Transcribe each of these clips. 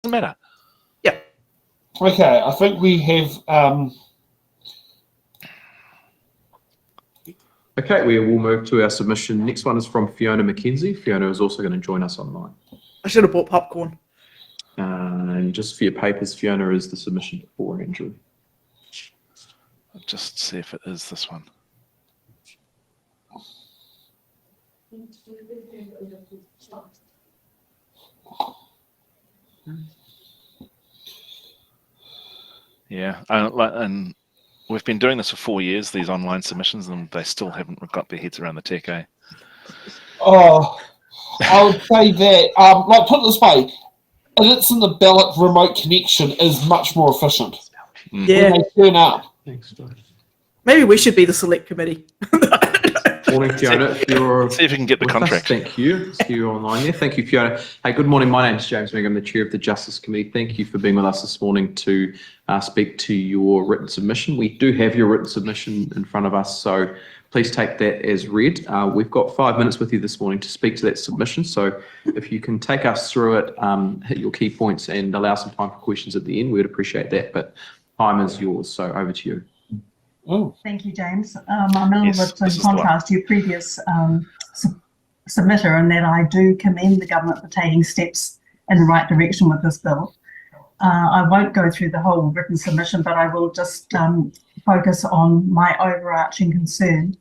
matter. Yeah. Okay, I think we have. Okay, we will move to our submission. Next one is from Fiona McKenzie. Fiona is also going to join us online. I should have bought popcorn. And just for your papers, Fiona is the submission for Andrew. I'll just see if it is this one. Yeah, and we've been doing this for 4 years, these online submissions, and they still haven't got their heads around the tech, eh? Oh, I would say that, like, put it this way, an instant ballot remote connection is much more efficient. Yeah. When they turn up. Thanks, Maybe we should be the select committee. Morning, Fiona. If you're See if we can get the contract. Thank you. See you online there. Thank you, Fiona. Hey, good morning. My name's James Meg. I'm the chair of the Justice Committee. Thank you for being with us this morning to speak to your written submission. We do have your written submission in front of us, so please take that as read. We've got 5 minutes with you this morning to speak to that submission, so if you can take us through it, hit your key points and allow some time for questions at the end, we'd appreciate that, but time is yours, so over to you. Oh. Thank you, James. I'm a little bit in this is contrast to your previous submitter in that I do commend the government for taking steps in the right direction with this bill. I won't go through the whole written submission, but I will just focus on my overarching concern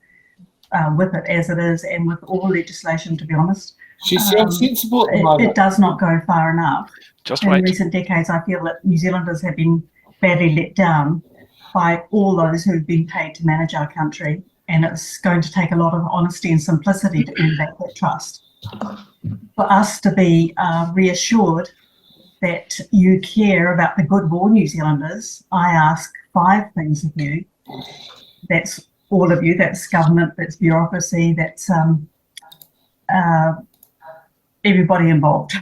with it as it is and with all legislation, to be honest. She sounds sensible at the moment. It does not go far enough. Just In wait. recent decades, I feel that New Zealanders have been badly let down by all those who have been paid to manage our country, and it's going to take a lot of honesty and simplicity to earn back that trust. For us to be reassured that you care about the good of all New Zealanders, I ask 5 things of you. That's all of you, that's government, that's bureaucracy, that's everybody involved.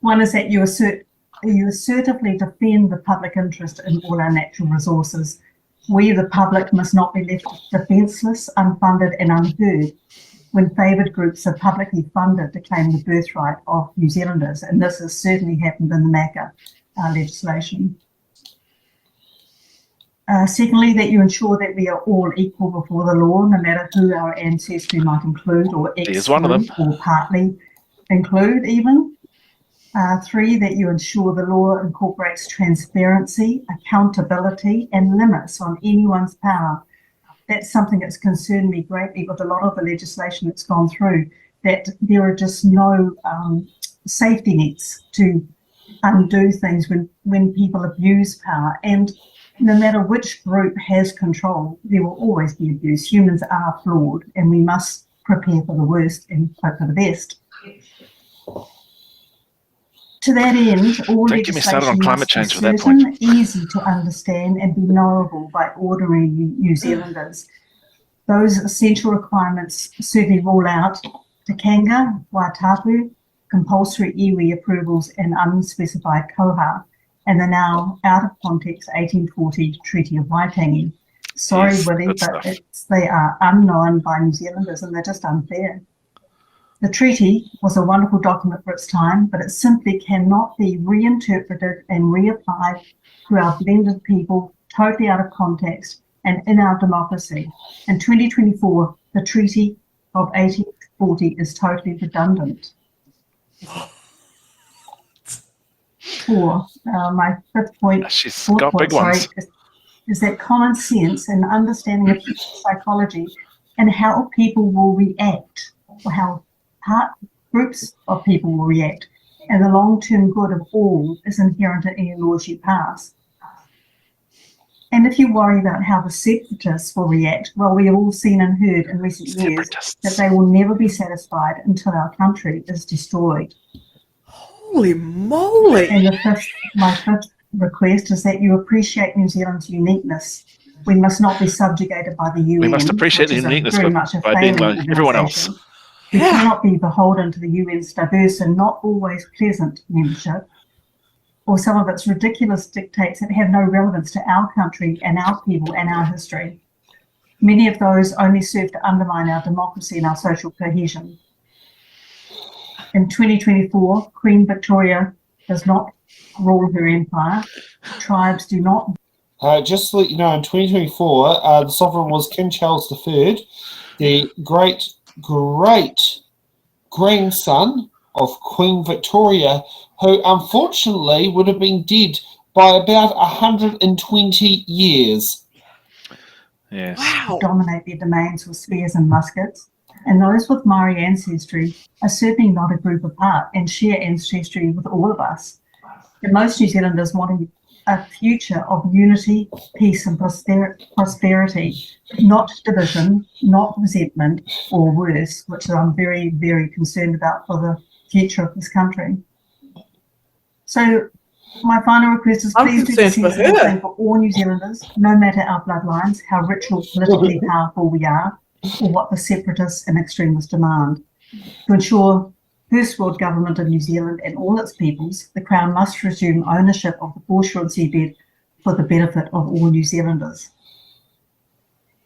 One is that you assertively defend the public interest in all our natural resources. We, the public, must not be left defenceless, unfunded and unheard when favoured groups are publicly funded to claim the birthright of New Zealanders, and this has certainly happened in the MACA legislation. Secondly, that you ensure that we are all equal before the law, no matter who our ancestry might include or exclude or partly include even. 3, that you ensure the law incorporates transparency, accountability and limits on anyone's power. That's something that's concerned me greatly with a lot of the legislation that's gone through, that there are just no safety nets to undo things when people abuse power. And no matter which group has control, there will always be abuse. Humans are flawed and we must prepare for the worst and hope for the best. To that end, all Don't get me started on legislation climate must change be with that certain, point. easy to understand and be knowable by ordinary New Zealanders. Those essential requirements certainly rule out tikanga, waitapu, compulsory iwi approvals and unspecified koha, and the now out of context 1840 Treaty of Waitangi. Sorry, Yes, Willie, good but stuff. they are unknown by New Zealanders and they're just unfair. The treaty was a wonderful document for its time, but it simply cannot be reinterpreted and reapplied to our blended people totally out of context and in our democracy. In 2024, the Treaty of 1840 is totally redundant. 4, my 5th point, She's 4th got point, big ones. is that common sense and understanding of human psychology and how people will react, or how groups of people will react, and the long-term good of all is inherent in any laws you pass. And if you worry about how the separatists will react, well, we have all seen and heard in recent years that they will never be satisfied until our country is destroyed. Holy moly! And my fifth request is that you appreciate New Zealand's uniqueness. We must not be subjugated by the UN. We must appreciate the which is uniqueness very much a by being failing like everyone organisation. else. We Yeah. cannot be beholden to the UN's diverse and not always pleasant membership, or some of its ridiculous dictates that have no relevance to our country and our people and our history. Many of those only serve to undermine our democracy and our social cohesion. In 2024, Queen Victoria does not rule her empire. Tribes do not. Just to let you know, in 2024, the sovereign was King Charles III, the great-grandson of Queen Victoria, who unfortunately would have been dead by about 120 years. Yes. Wow. Dominate their domains with spears and muskets, and those with Maori ancestry are certainly not a group apart and share ancestry with all of us. And most New Zealanders want a future of unity, peace and prosperity, not division, not resentment, or worse, which I'm very, very concerned about for the future of this country. So my final request is please do the sensible thing for all New Zealanders, no matter our bloodlines, how rich or politically powerful we are, or what the separatists and extremists demand. To ensure First World Government of New Zealand and all its peoples, the Crown must resume ownership of the foreshore and seabed for the benefit of all New Zealanders,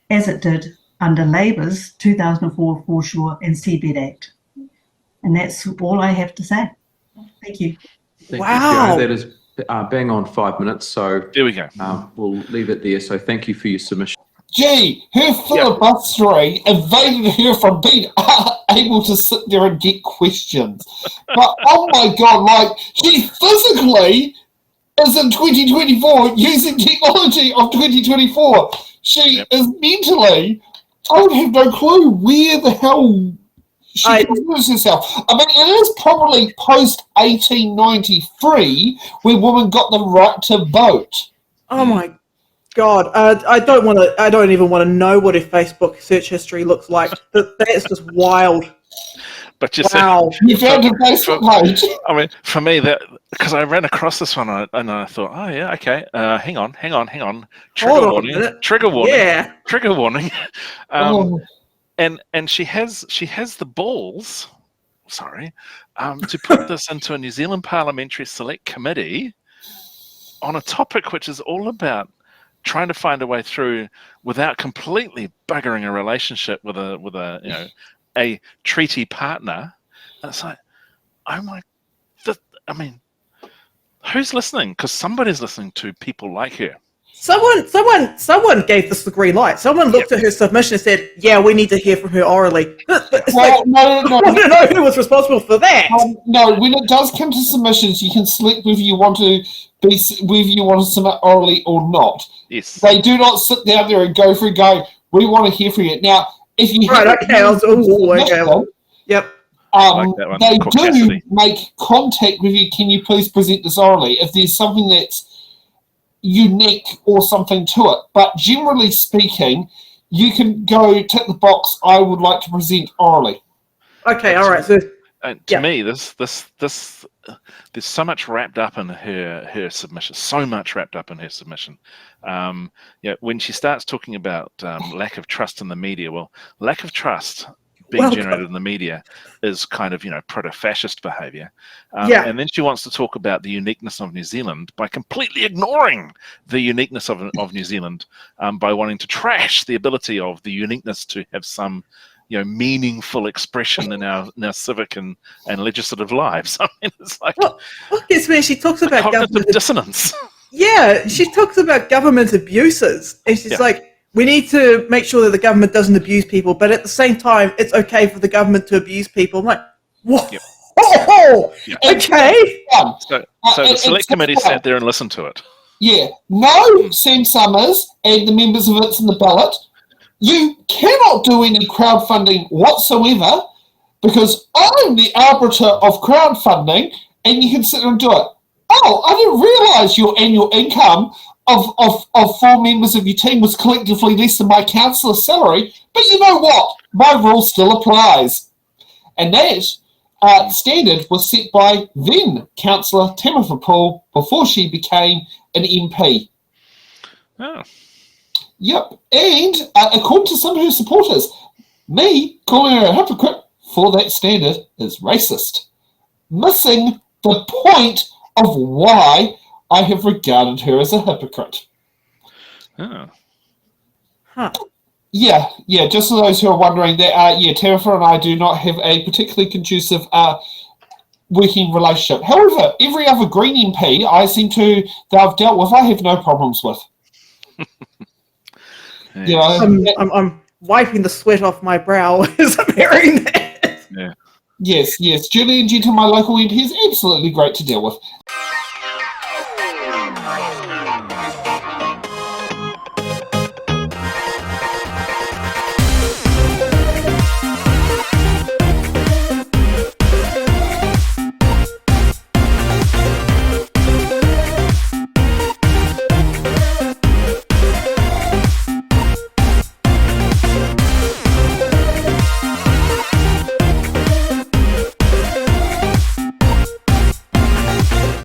as it did under Labour's 2004 Foreshore and Seabed Act. And that's all I have to say. Thank you. Thank Wow. you, Fiona. That is bang on 5 minutes, so There we go. we'll leave it there. So thank you for your submission. Gee, her filibustering invaded her from being able to sit there and get questions. But oh my God, like she physically is in 2024 using technology of 2024. She is mentally, I would have no clue where the hell she considers herself. I mean, it is probably post 1893 where women got the right to vote. Oh my God, I don't even want to know what her Facebook search history looks like. That's just wild. But you Wow. You found her Facebook page. I mean, for me, that because I ran across this one and I thought, oh yeah, okay, hang on, Hold on a minute. trigger warning, Yeah. trigger warning. Oh. And she has the balls, to put this into a New Zealand Parliamentary Select Committee on a topic which is all about trying to find a way through without completely buggering a relationship with a treaty partner. And it's like, oh my, I mean, who's listening? Because somebody's listening to people like her. Someone gave this the green light. Someone looked at her submission and said, "Yeah, we need to hear from her orally." Well, no. I want to know who was responsible for that. No, when it does come to submissions, you can select whether you want to submit orally or not. Yes. They do not sit down there and go through going, we want to hear from you. Now, if you Yep. They do make contact with you. Can you please present this orally? If there's something that's unique or something to it. But generally speaking, you can go tick the box, I would like to present orally. Okay, all right. So to me, this there's so much wrapped up in her submission. So much wrapped up in her submission. When she starts talking about lack of trust in the media, well, lack of trust being generated in the media is kind of proto-fascist behaviour. And then she wants to talk about the uniqueness of New Zealand by completely ignoring the uniqueness of New Zealand, by wanting to trash the ability of the uniqueness to have some meaningful expression in our civic and legislative lives. I mean, it's like she talks about cognitive dissonance. Yeah, she talks about government abuses, and she's like, we need to make sure that the government doesn't abuse people, but at the same time, it's okay for the government to abuse people. I'm like, what? Yep. Oh, okay. So the select committee sat there and listened to it. Yeah. No, Sam Summers and the members of It's in the Ballot, you cannot do any crowdfunding whatsoever because I'm the arbiter of crowdfunding and you can sit there and do it. Oh, I didn't realise your annual income of 4 members of your team was collectively less than my councillor's salary, but you know what? My rule still applies. And that standard was set by then Councillor Tamitha Paul before she became an MP. Oh. Yep. And according to some of her supporters, me calling her a hypocrite for that standard is racist, missing the point of why I have regarded her as a hypocrite. Oh. Huh. Yeah, just for those who are wondering, that Tamitha and I do not have a particularly conducive working relationship. However, every other Green MP that I've dealt with, I have no problems with. You know, I'm wiping the sweat off my brow as I'm hearing that. Yeah. Yes. Julian Gentle, my local MP, is absolutely great to deal with.